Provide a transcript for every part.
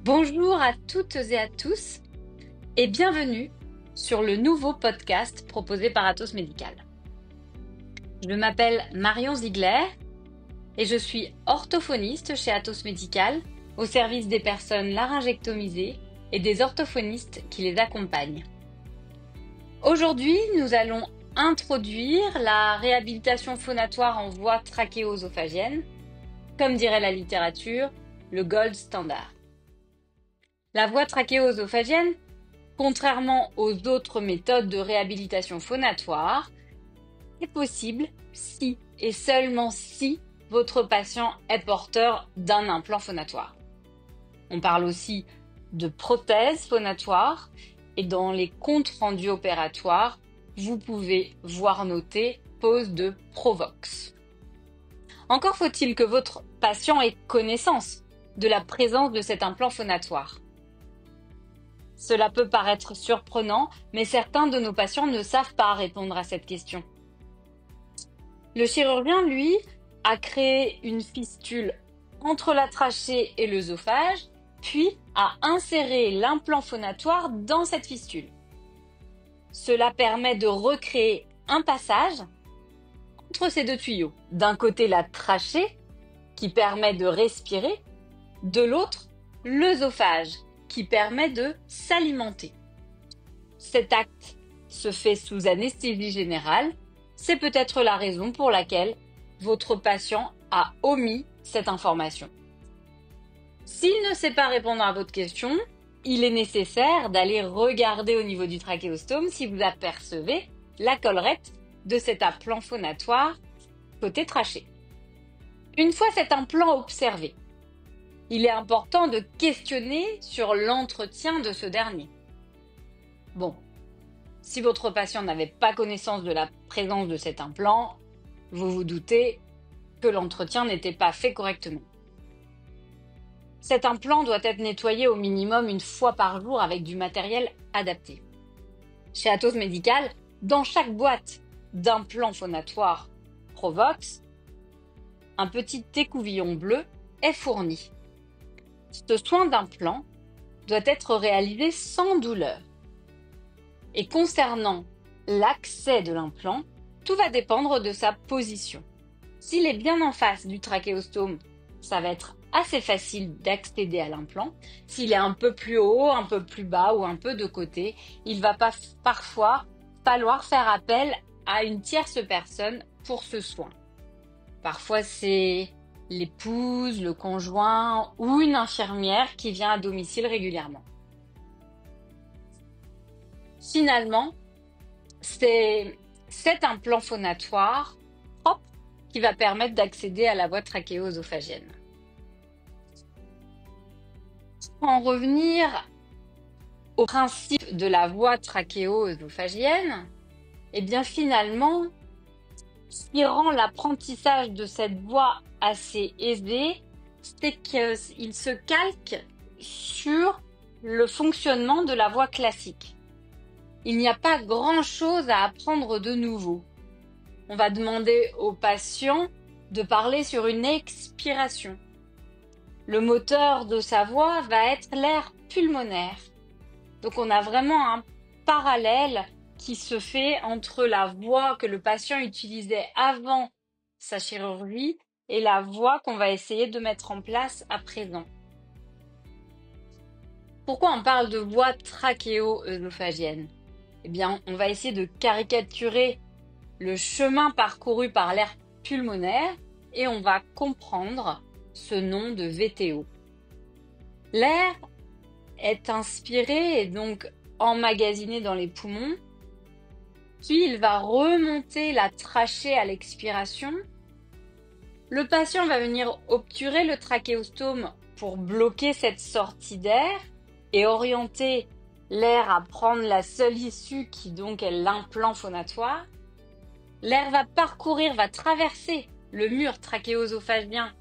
Bonjour à toutes et à tous et bienvenue sur le nouveau podcast proposé par Atos Médical. Je m'appelle Marion Ziegler et je suis orthophoniste chez Atos Médical au service des personnes laryngectomisées et des orthophonistes qui les accompagnent. Aujourd'hui, nous allons introduire la réhabilitation phonatoire en voie trachéo-œsophagienne, comme dirait la littérature, le gold standard. La voie trachéo-œsophagienne, contrairement aux autres méthodes de réhabilitation phonatoire, est possible si et seulement si votre patient est porteur d'un implant phonatoire. On parle aussi de prothèse phonatoire et dans les comptes rendus opératoires, vous pouvez voir noté pose de Provox. Encore faut-il que votre patient ait connaissance de la présence de cet implant phonatoire. Cela peut paraître surprenant, mais certains de nos patients ne savent pas répondre à cette question. Le chirurgien, lui, a créé une fistule entre la trachée et l'œsophage, puis a inséré l'implant phonatoire dans cette fistule. Cela permet de recréer un passage entre ces deux tuyaux. D'un côté, la trachée, qui permet de respirer, de l'autre, l'œsophage, qui permet de s'alimenter. Cet acte se fait sous anesthésie générale. C'est peut-être la raison pour laquelle votre patient a omis cette information. S'il ne sait pas répondre à votre question, il est nécessaire d'aller regarder au niveau du trachéostome si vous apercevez la collerette de cet implant phonatoire côté trachée. Une fois cet implant observé, il est important de questionner sur l'entretien de ce dernier. Bon, si votre patient n'avait pas connaissance de la présence de cet implant, vous vous doutez que l'entretien n'était pas fait correctement. Cet implant doit être nettoyé au minimum une fois par jour avec du matériel adapté. Chez Atos Médical, dans chaque boîte d'implant phonatoire Provox, un petit écouvillon bleu est fourni. Ce soin d'implant doit être réalisé sans douleur. Et concernant l'accès de l'implant, tout va dépendre de sa position. S'il est bien en face du trachéostome, ça va être assez facile d'accéder à l'implant. S'il est un peu plus haut, un peu plus bas ou un peu de côté, il va parfois falloir faire appel à une tierce personne pour ce soin. Parfois, c'est l'épouse, le conjoint ou une infirmière qui vient à domicile régulièrement. Finalement, c'est cet implant phonatoire propre qui va permettre d'accéder à la voie trachéo-œsophagienne. Pour en revenir au principe de la voie trachéo-œsophagienne, eh bien finalement, ce qui rend l'apprentissage de cette voie assez aisé, c'est qu'il se calque sur le fonctionnement de la voie classique. Il n'y a pas grand-chose à apprendre de nouveau. On va demander au patient de parler sur une expiration. Le moteur de sa voix va être l'air pulmonaire. Donc on a vraiment un parallèle qui se fait entre la voix que le patient utilisait avant sa chirurgie et la voix qu'on va essayer de mettre en place à présent. Pourquoi on parle de voie trachéo-œsophagienne ? Eh bien, on va essayer de caricaturer le chemin parcouru par l'air pulmonaire et on va comprendre ce nom de VTO. L'air est inspiré et donc emmagasiné dans les poumons, puis il va remonter la trachée à l'expiration. Le patient va venir obturer le trachéostome pour bloquer cette sortie d'air et orienter l'air à prendre la seule issue qui donc est l'implant phonatoire. L'air va traverser le mur trachéo-œsophagien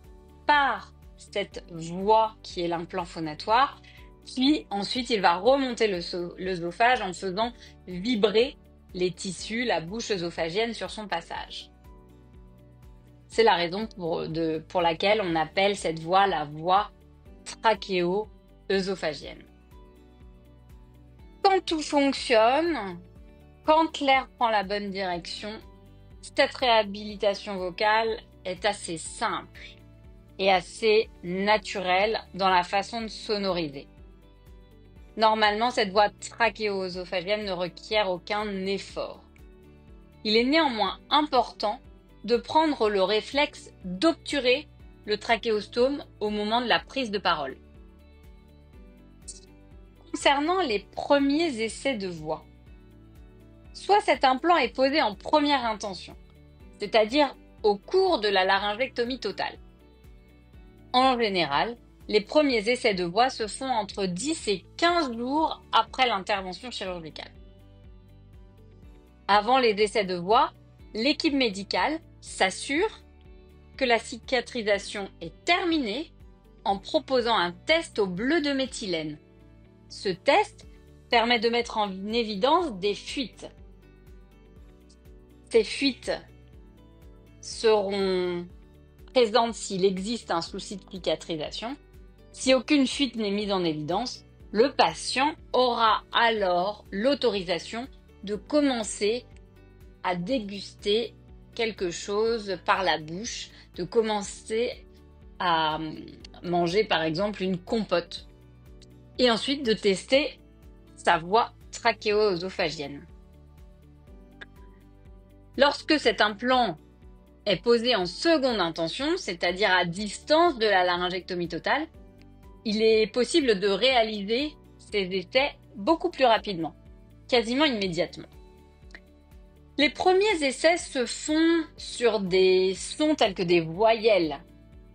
par cette voie qui est l'implant phonatoire. Puis ensuite, il va remonter l'œsophage en faisant vibrer les tissus, la bouche œsophagienne sur son passage. C'est la raison pour laquelle on appelle cette voie la voie trachéo œsophagienne. Quand tout fonctionne, quand l'air prend la bonne direction, cette réhabilitation vocale est assez simple et assez naturelle dans la façon de sonoriser. Normalement, cette voie trachéo-œsophagienne ne requiert aucun effort. Il est néanmoins important de prendre le réflexe d'obturer le trachéostome au moment de la prise de parole. Concernant les premiers essais de voix, soit cet implant est posé en première intention, c'est-à-dire au cours de la laryngectomie totale. En général, les premiers essais de voix se font entre 10 et 15 jours après l'intervention chirurgicale. Avant les essais de voix, l'équipe médicale s'assure que la cicatrisation est terminée en proposant un test au bleu de méthylène. Ce test permet de mettre en évidence des fuites. Ces fuites seront présentes s'il existe un souci de cicatrisation. Si aucune fuite n'est mise en évidence, le patient aura alors l'autorisation de commencer à déguster quelque chose par la bouche, de commencer à manger par exemple une compote et ensuite de tester sa voie trachéo-œsophagienne. Lorsque cet implant est posé en seconde intention, c'est-à-dire à distance de la laryngectomie totale, il est possible de réaliser ces essais beaucoup plus rapidement, quasiment immédiatement. Les premiers essais se font sur des sons tels que des voyelles.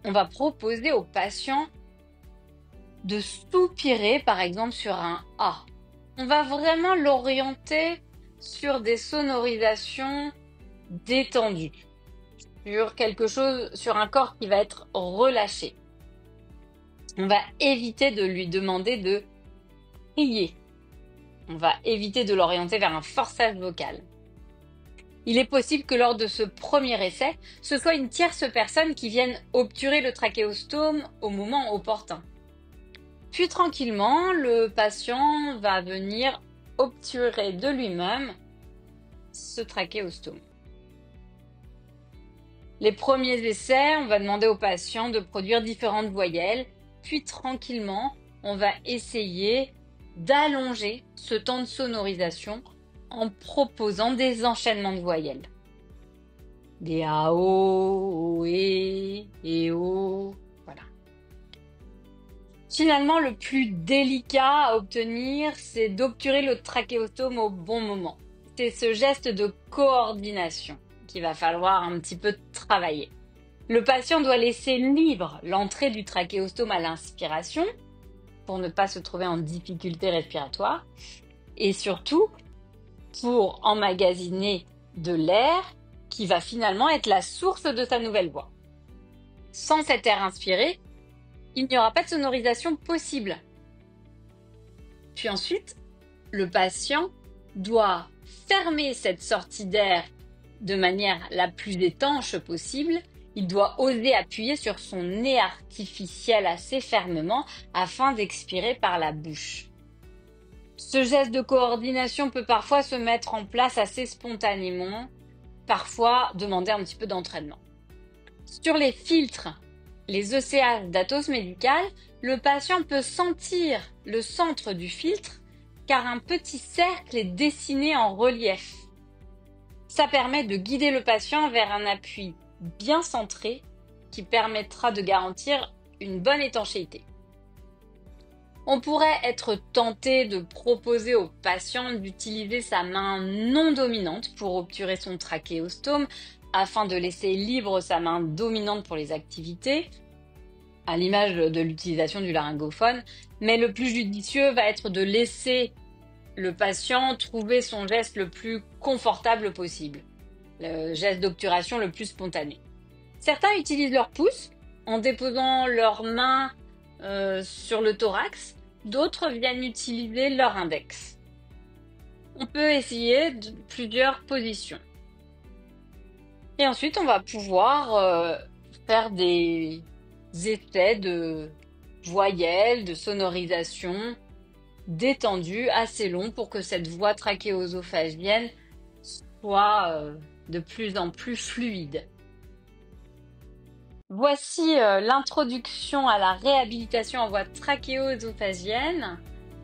On va proposer au patient de soupirer par exemple sur un A. On va vraiment l'orienter sur des sonorisations détendues, sur quelque chose, sur un corps qui va être relâché. On va éviter de lui demander de crier. On va éviter de l'orienter vers un forçage vocal. Il est possible que lors de ce premier essai, ce soit une tierce personne qui vienne obturer le trachéostome au moment opportun. Puis tranquillement, le patient va venir obturer de lui-même ce trachéostome. Les premiers essais, on va demander au patient de produire différentes voyelles, puis tranquillement, on va essayer d'allonger ce temps de sonorisation en proposant des enchaînements de voyelles. Des AO, OE, EO, voilà. Finalement, le plus délicat à obtenir, c'est d'obturer le trachéostome au bon moment. C'est ce geste de coordination qu'il va falloir un petit peu travailler. Le patient doit laisser libre l'entrée du trachéostome à l'inspiration pour ne pas se trouver en difficulté respiratoire et surtout pour emmagasiner de l'air qui va finalement être la source de sa nouvelle voix. Sans cet air inspiré, il n'y aura pas de sonorisation possible. Puis ensuite, le patient doit fermer cette sortie d'air de manière la plus étanche possible. Il doit oser appuyer sur son nez artificiel assez fermement afin d'expirer par la bouche. Ce geste de coordination peut parfois se mettre en place assez spontanément, parfois demander un petit peu d'entraînement. Sur les filtres, les ECH d'Atos Médical, le patient peut sentir le centre du filtre car un petit cercle est dessiné en relief. Ça permet de guider le patient vers un appui bien centré qui permettra de garantir une bonne étanchéité. On pourrait être tenté de proposer au patient d'utiliser sa main non dominante pour obturer son trachéostome afin de laisser libre sa main dominante pour les activités, à l'image de l'utilisation du laryngophone, mais le plus judicieux va être de laisser le patient trouver son geste le plus confortable possible, le geste d'obturation le plus spontané. Certains utilisent leur pouce en déposant leurs mains sur le thorax, d'autres viennent utiliser leur index. On peut essayer plusieurs positions. Et ensuite, on va pouvoir faire des essais de voyelles, de sonorisation détendu, assez long pour que cette voie trachéo-œsophagienne soit de plus en plus fluide. Voici l'introduction à la réhabilitation en voie trachéo-œsophagienne.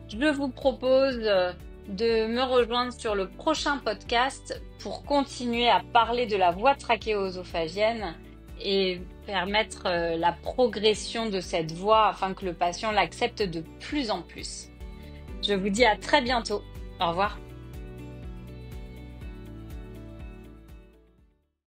Je vous propose de me rejoindre sur le prochain podcast pour continuer à parler de la voie trachéo-œsophagienne et permettre la progression de cette voie afin que le patient l'accepte de plus en plus. Je vous dis à très bientôt. Au revoir.